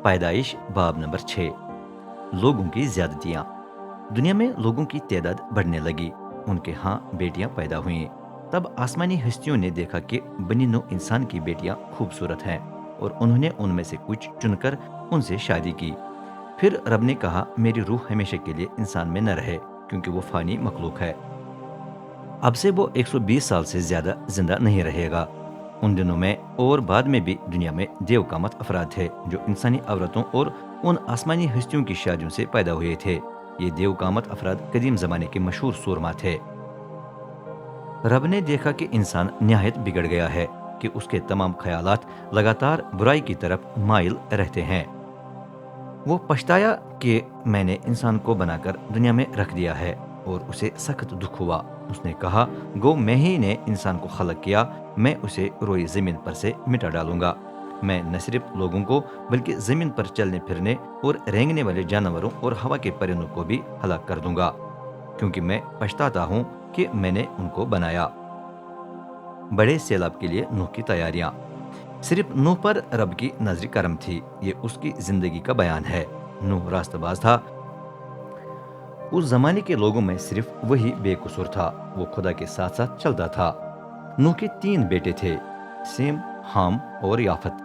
پیدائش باب نمبر 6 لوگوں کی زیادتیاں۔ دنیا میں لوگوں کی تعداد بڑھنے لگی، ان کے ہاں بیٹیاں پیدا ہوئیں۔ تب آسمانی ہستیوں نے دیکھا کہ بنی نوع انسان کی بیٹیاں خوبصورت ہیں، اور انہوں نے ان میں سے کچھ چن کر ان سے شادی کی۔ پھر رب نے کہا میری روح ہمیشہ کے لیے انسان میں نہ رہے، کیونکہ وہ فانی مخلوق ہے، اب سے وہ 120 سال سے زیادہ زندہ نہیں رہے گا۔ ان دنوں میں اور بعد میں بھی دنیا میں دیو کامت افراد تھے جو انسانی عورتوں اور ان آسمانی ہستیوں کی شادیوں سے پیدا ہوئے تھے۔ یہ دیو کامت افراد قدیم زمانے کے مشہور سورما تھے۔ رب نے دیکھا کہ انسان نہایت بگڑ گیا ہے، کہ اس کے تمام خیالات لگاتار برائی کی طرف مائل رہتے ہیں۔ وہ پچھتایا کہ میں نے انسان کو بنا کر دنیا میں رکھ دیا ہے، اور اسے سخت دکھ ہوا۔ اس نے کہا گو میں ہی نے انسان کو خلق کیا، میں اسے روئی زمین پر سے مٹا ڈالوں گا۔ میں نہ صرف لوگوں کو بلکہ زمین پر چلنے پھرنے اور رینگنے والے جانوروں اور ہوا کے پرندوں کو بھی ہلاک کر دوں گا، کیونکہ میں پچھتاتا ہوں کہ میں نے ان کو بنایا۔ بڑے سیلاب کے لیے نوح کی تیاریاں۔ صرف نوح پر رب کی نظر کرم تھی، یہ اس کی زندگی کا بیان ہے۔ نوح راست باز تھا۔ اس زمانے کے لوگوں میں صرف وہی بے قصور تھا، وہ خدا کے ساتھ ساتھ چلتا تھا۔ نوح کے 3 بیٹے تھے، سیم، حام اور یافت۔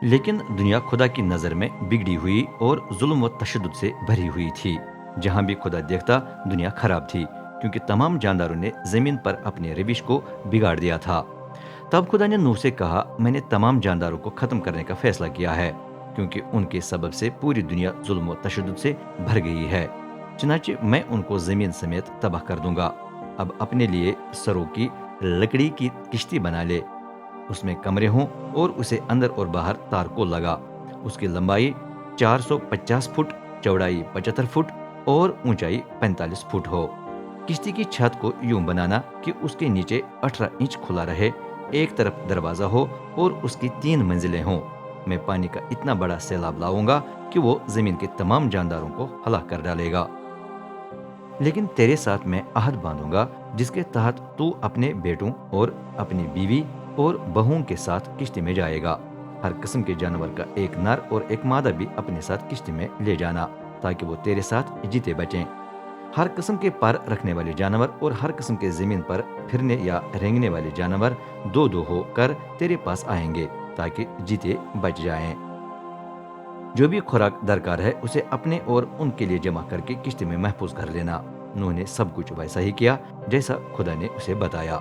لیکن دنیا خدا کی نظر میں بگڑی ہوئی اور ظلم و تشدد سے بھری ہوئی تھی۔ جہاں بھی خدا دیکھتا دنیا خراب تھی، کیونکہ تمام جانداروں نے زمین پر اپنے روش کو بگاڑ دیا تھا۔ تب خدا نے نوح سے کہا میں نے تمام جانداروں کو ختم کرنے کا فیصلہ کیا ہے، کیونکہ ان کے سبب سے پوری دنیا ظلم و تشدد سے بھر گئی ہے، چنانچہ میں ان کو زمین سمیت تباہ کر دوں گا۔ اب اپنے لیے سروں کی لکڑی کی کشتی بنا لے، اس میں کمرے ہوں اور اسے اندر اور باہر تارکول لگا۔ اس کی لمبائی 450 فٹ، چوڑائی 75 فٹ اور اونچائی 45 فٹ ہو۔ کشتی کی چھت کو یوں بنانا کہ اس کے نیچے 18 انچ کھلا رہے، ایک طرف دروازہ ہو اور اس کی 3 منزلیں ہوں۔ میں پانی کا اتنا بڑا سیلاب لاؤں گا کہ وہ زمین کے تمام جانداروں کو ہلاک کر ڈالے گا۔ لیکن تیرے ساتھ میں عہد باندھوں گا، جس کے تحت تو اپنے بیٹوں اور اپنی بیوی اور بہوؤں کے ساتھ کشتی میں جائے گا۔ ہر قسم کے جانور کا ایک نر اور ایک مادہ بھی اپنے ساتھ کشتی میں لے جانا، تاکہ وہ تیرے ساتھ جیتے بچیں۔ ہر قسم کے پر رکھنے والے جانور اور ہر قسم کے زمین پر پھرنے یا رینگنے والے جانور 2 ہو کر تیرے پاس آئیں گے، تاکہ جیتے بچ جائیں۔ جو بھی خوراک درکار ہے اسے اپنے اور ان کے لیے جمع کر کے کشتی میں محفوظ کر لینا۔ نوح نے سب کچھ ویسا ہی کیا جیسا خدا نے اسے بتایا۔